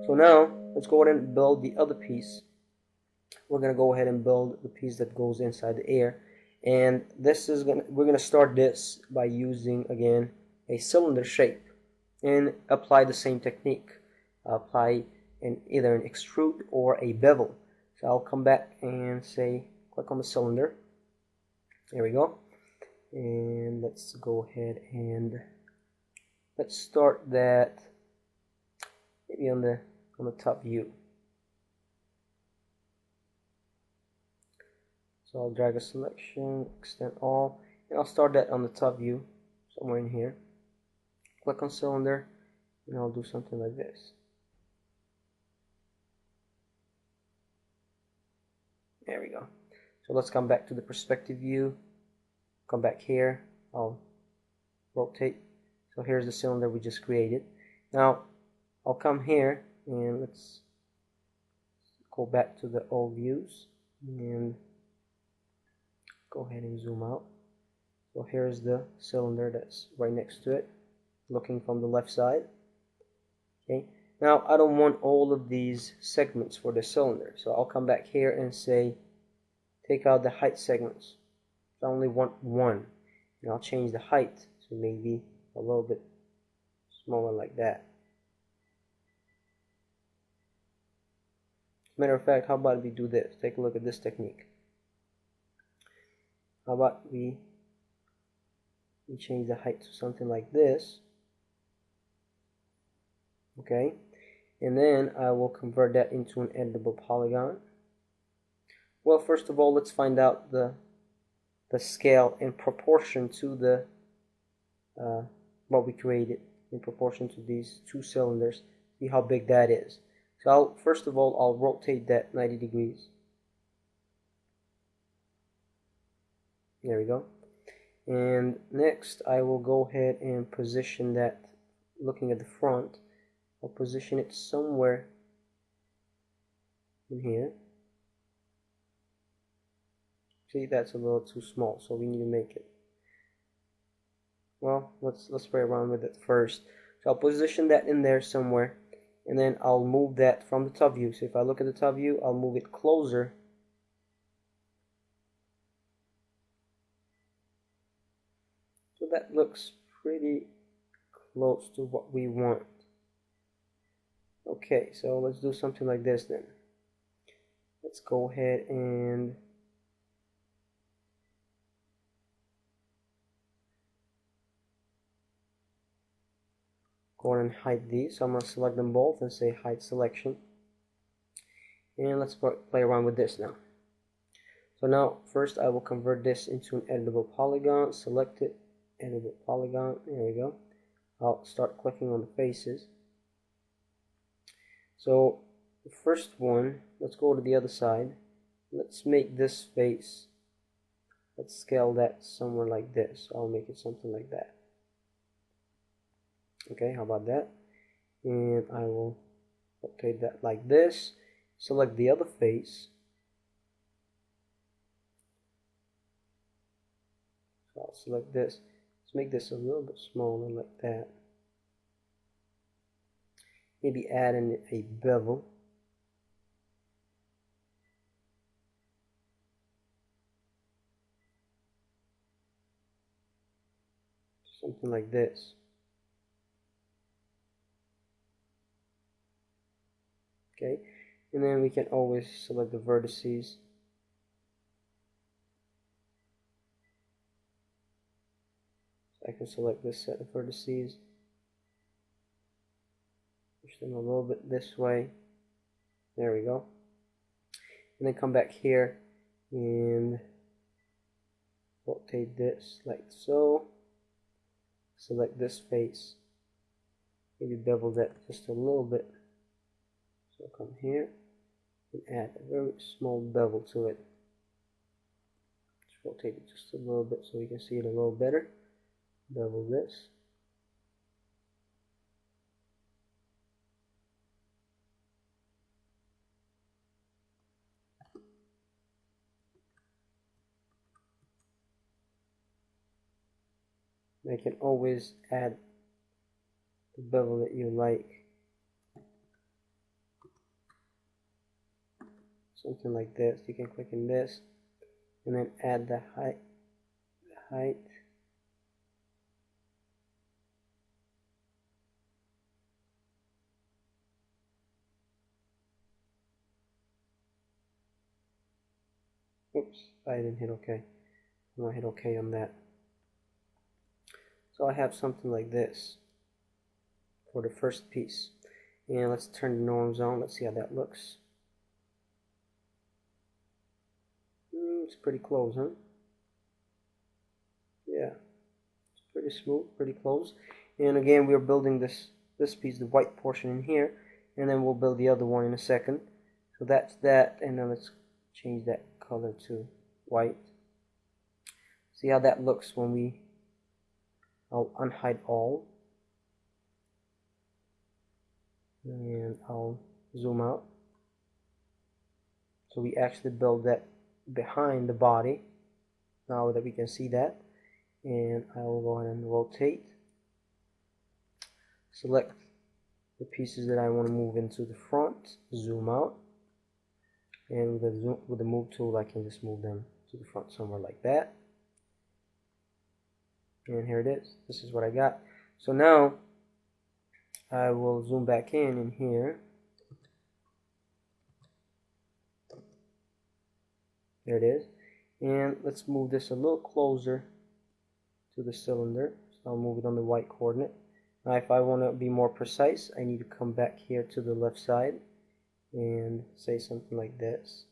So now let's go ahead and build the other piece. We're going to go ahead and build the piece that goes inside the air, and we're going to start this by using again a cylinder shape and apply the same technique. Apply either an extrude or a bevel. So I'll come back and say click on the cylinder. There we go, and let's go ahead and let's start that maybe on the top view. So I'll drag a selection, extend all, and I'll start that on the top view, somewhere in here. Click on cylinder, and I'll do something like this. There we go. So let's come back to the perspective view. Come back here. I'll rotate. So here's the cylinder we just created. Now I'll come here and let's go back to the old views and go ahead and zoom out. So here's the cylinder that's right next to it, looking from the left side. Okay. Now I don't want all of these segments for the cylinder, so I'll come back here and say take out the height segments. I only want one, and I'll change the height to maybe a little bit smaller like that. Matter of fact, how about we do this? Take a look at this technique. How about we change the height to something like this. Okay, and then I will convert that into an editable polygon. Well, first of all, let's find out the scale in proportion to the what we created, in proportion to these two cylinders. See how big that is. So first of all, I'll rotate that 90 degrees. There we go. And next I will go ahead and position that, looking at the front, I'll position it somewhere in here. See, that's a little too small, so we need to make it, well, let's play around with it first. So I'll position that in there somewhere, and then I'll move that from the top view. So if I look at the top view, I'll move it closer. So that looks pretty close to what we want. Okay, so let's do something like this then. Let's go ahead and go ahead and hide these. So I'm going to select them both and say hide selection. And let's play around with this now. So now first I will convert this into an editable polygon. Select it, editable polygon. There we go. I'll start clicking on the faces. So the first one, let's go to the other side. Let's make this face, let's scale that somewhere like this. I'll make it something like that. Okay, how about that? And I will rotate that like this. Select the other face. So I'll select this. Let's make this a little bit smaller like that. Maybe add in a bevel. Something like this. Okay, and then we can always select the vertices. So I can select this set of vertices. Push them a little bit this way. There we go. And then come back here and rotate this like so. Select this face. Maybe bevel that just a little bit. So come here and add a very small bevel to it. Just rotate it just a little bit so we can see it a little better. Bevel this. And I can always add the bevel that you like. something like this. You can click in this and then add the height. Oops, I didn't hit OK. I'm going to hit OK on that. So I have something like this for the first piece. And let's turn the norms on. Let's see how that looks. It's pretty close, huh? Yeah, it's pretty smooth, pretty close. And again, we're building this piece, the white portion in here, and then we'll build the other one in a second. So that's that, and then let's change that color to white. See how that looks when I'll unhide all, and I'll zoom out. So we actually build that behind the body, now that we can see that. And I will go ahead and rotate, select the pieces that I want to move into the front, zoom out, and with the move tool I can just move them to the front somewhere like that. And here it is. This is what I got. So now I will zoom back in here. There it is. And let's move this a little closer to the cylinder. So I'll move it on the white coordinate. Now if I want to be more precise, I need to come back here to the left side and say something like this.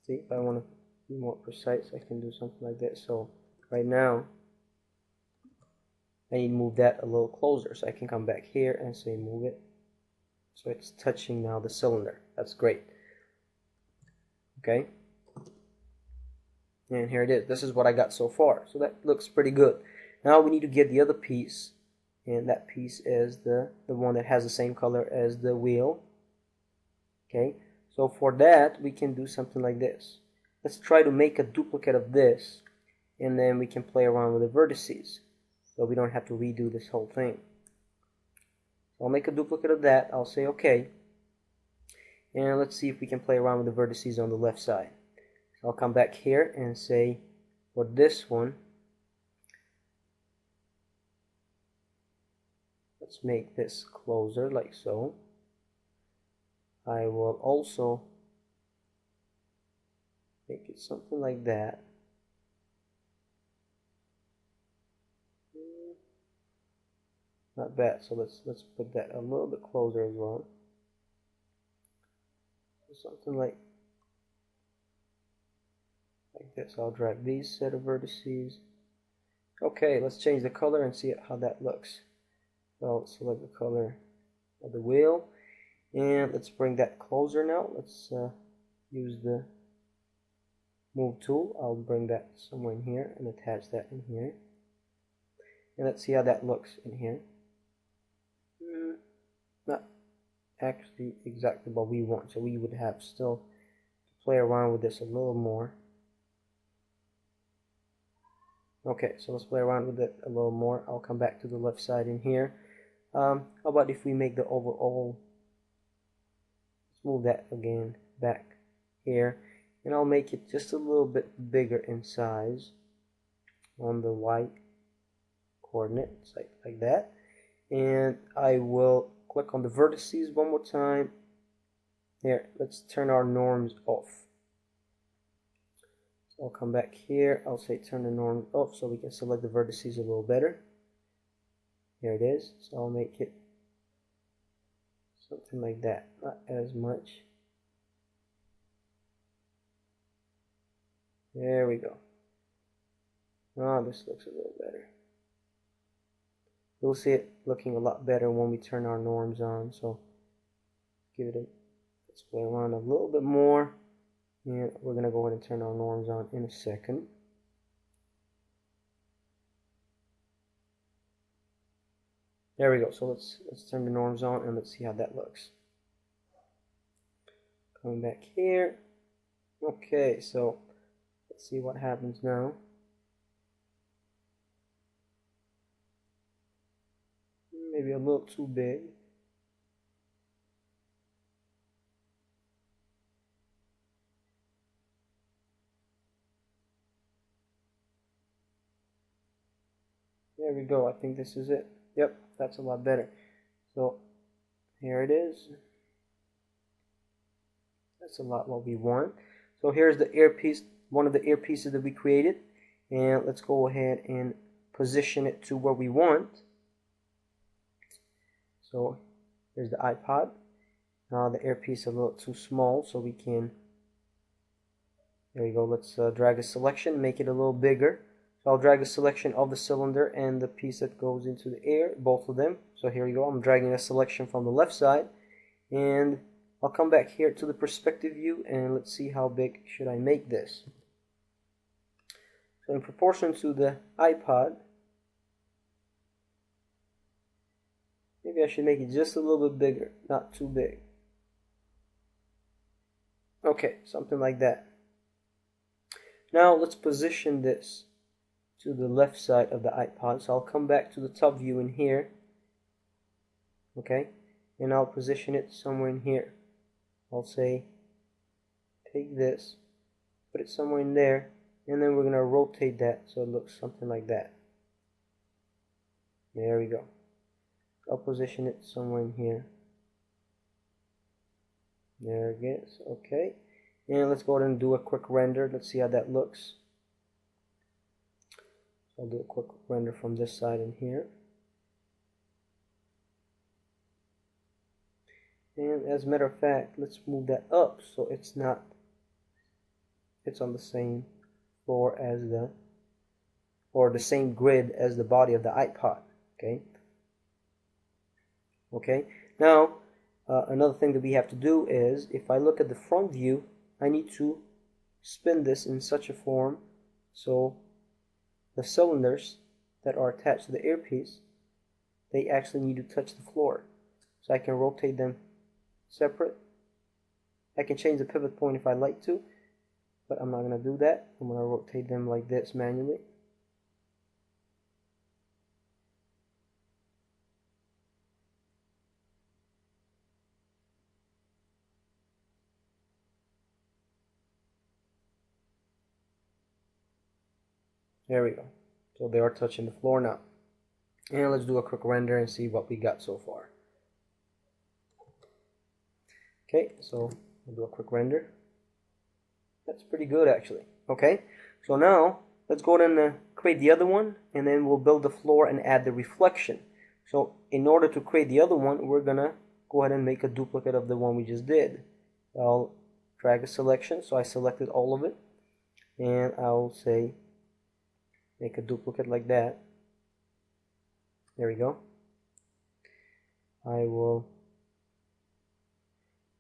See, if I want to be more precise, I can do something like that. So right now I need to move that a little closer, so I can come back here and say move it so it's touching now the cylinder. That's great. Okay, and here it is. This is what I got so far. So that looks pretty good. Now we need to get the other piece, and that piece is the one that has the same color as the wheel. Okay, so for that we can do something like this. Let's try to make a duplicate of this, and then we can play around with the vertices, so we don't have to redo this whole thing. So I'll make a duplicate of that. I'll say OK, and let's see if we can play around with the vertices on the left side. I'll come back here and say for this one, let's make this closer like so. I will also make it something like that. Not bad. So let's put that a little bit closer as well. Something like this. I'll drag these set of vertices. Okay, let's change the color and see how that looks. So I'll select the color of the wheel, and let's bring that closer now. Let's use the move tool. I'll bring that somewhere in here and attach that in here, and let's see how that looks in here. Not actually exactly what we want, so we would have still to play around with this a little more. Okay, so let's play around with it a little more. I'll come back to the left side in here. How about if we make the overall, let's move that again back here, and I'll make it just a little bit bigger in size on the white coordinate, like that. And I will click on the vertices one more time. Here, let's turn our norms off. So I'll come back here. I'll say turn the norms off so we can select the vertices a little better. Here it is. So I'll make it something like that, not as much. There we go. Oh, this looks a little better. You'll see it looking a lot better when we turn our norms on. So give it a, let's play around a little bit more, and we're gonna go ahead and turn our norms on in a second. There we go. So let's turn the norms on and let's see how that looks. Coming back here. Okay, so let's see what happens now. Maybe a little too big. There we go. I think this is it. Yep, that's a lot better. So here it is. That's a lot what we want. So here's the earpiece, one of the earpieces that we created, and let's go ahead and position it to where we want. So here's the iPod. Now the earpiece is a little too small, so we can, there we go, let's drag a selection, make it a little bigger. So I'll drag a selection of the cylinder and the piece that goes into the air, both of them. So here we go, I'm dragging a selection from the left side, and I'll come back here to the perspective view, and let's see how big should I make this. So in proportion to the iPod, maybe I should make it just a little bit bigger, not too big. Okay, something like that. Now let's position this to the left side of the iPod. So I'll come back to the top view in here. Okay, and I'll position it somewhere in here. I'll say, take this, put it somewhere in there, and then we're going to rotate that so it looks something like that. There we go. I'll position it somewhere in here. There it is. Okay, and let's go ahead and do a quick render. Let's see how that looks. I'll do a quick render from this side in here. And as a matter of fact, let's move that up so it's on the same floor as the same grid as the body of the iPod. Okay, now another thing that we have to do is, if I look at the front view, I need to spin this in such a form so the cylinders that are attached to the earpiece, they actually need to touch the floor. So I can rotate them separate. I can change the pivot point if I like to, but I'm not going to do that. I'm going to rotate them like this manually. There we go. So they are touching the floor now. And let's do a quick render and see what we got so far. Okay, so we'll do a quick render. That's pretty good actually. Okay, so now let's go ahead and create the other one, and then we'll build the floor and add the reflection. So in order to create the other one, we're gonna go ahead and make a duplicate of the one we just did. I'll drag a selection, so I selected all of it, and I'll say make a duplicate like that. There we go. I will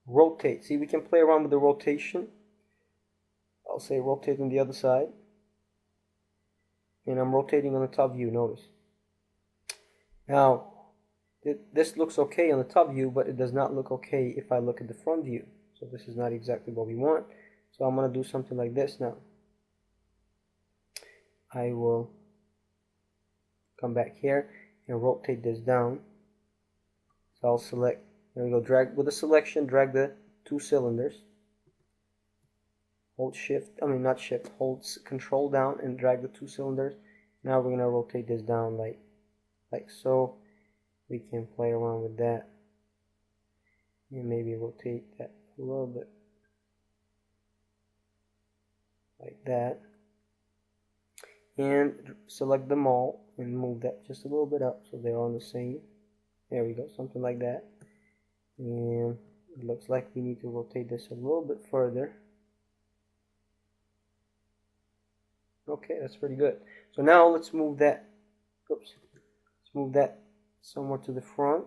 rotate. See, we can play around with the rotation. I'll say rotate on the other side, and I'm rotating on the top view. Notice. Now this looks okay on the top view, but it does not look okay if I look at the front view. So this is not exactly what we want. So I'm going to do something like this now. I will come back here and rotate this down. So I'll select, there we go, drag with a selection, drag the two cylinders. Hold shift, not shift, hold control down and drag the two cylinders. Now we're going to rotate this down like so. We can play around with that and maybe rotate that a little bit like that, and select them all and move that just a little bit up so they're on the same. There we go, something like that. And it looks like we need to rotate this a little bit further. Okay, that's pretty good. So now let's move that, let's move that somewhere to the front.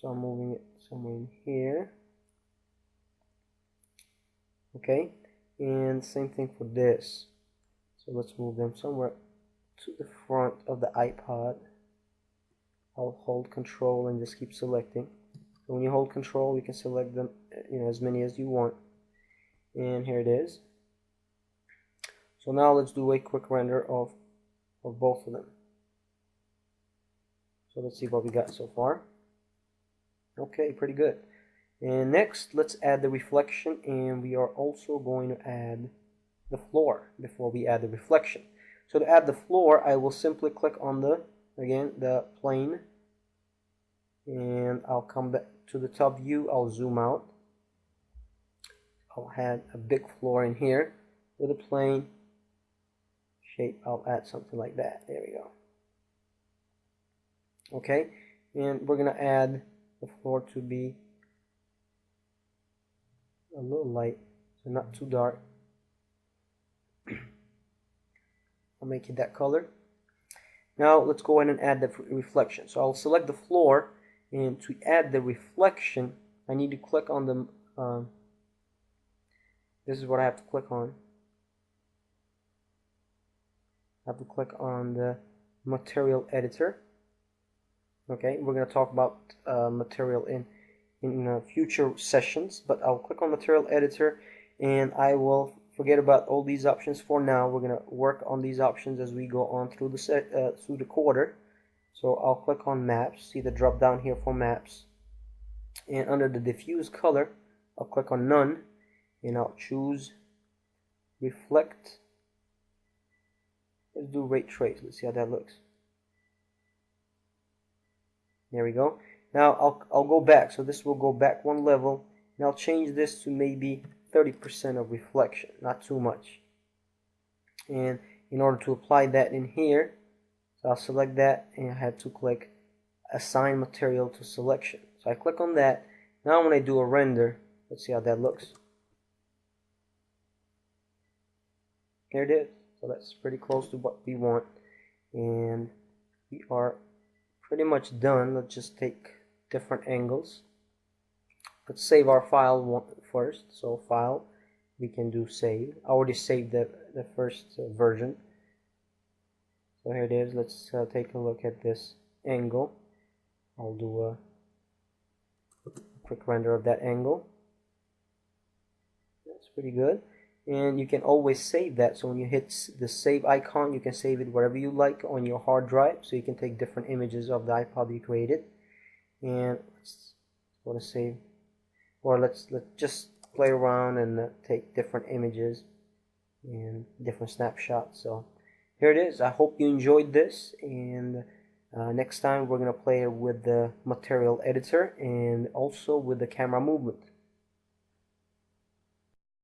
So I'm moving it somewhere in here. Okay, and same thing for this. So let's move them somewhere to the front of the iPod. I'll hold control and just keep selecting. So when you hold control, you can select them, as many as you want. And here it is. So now let's do a quick render of both of them. So let's see what we got so far. Okay, pretty good. And next, let's add the reflection, and we are also going to add the floor before we add the reflection. So to add the floor, I will simply click on the again the plane, and I'll come back to the top view. I'll zoom out. I'll add a big floor in here with a plane shape. I'll add something like that. There we go. Okay, and we're gonna add the floor to be a little light, so not too dark. I'll make it that color. Now let's go ahead and add the reflection. So I'll select the floor, and to add the reflection I need to click on the this is what I have to click on. I have to click on the material editor. Okay, we're going to talk about material in future sessions, but I'll click on material editor, and I will forget about all these options for now. We're going to work on these options as we go on through the quarter. So I'll click on maps, see the drop down here for maps, and under the diffuse color I'll click on none, and I'll choose reflect. Let's do ray trace. Let's see how that looks. There we go. Now I'll go back, so this will go back one level, and I'll change this to maybe 30% of reflection, not too much. And in order to apply that in here, so I'll select that, and I have to click assign material to selection. So I click on that. Now when I do a render, let's see how that looks. There it is. So that's pretty close to what we want, and we are pretty much done. Let's just take different angles. Let's save our file first. So file, we can do save. I already saved the first version. So here it is. Let's take a look at this angle. I'll do a quick render of that angle. That's pretty good. And you can always save that, so when you hit the save icon, you can save it wherever you like on your hard drive, so you can take different images of the iPod you created. And let's want to save, or let's just play around and take different images and different snapshots. So here it is. I hope you enjoyed this, and next time we're going to play with the material editor and also with the camera movement.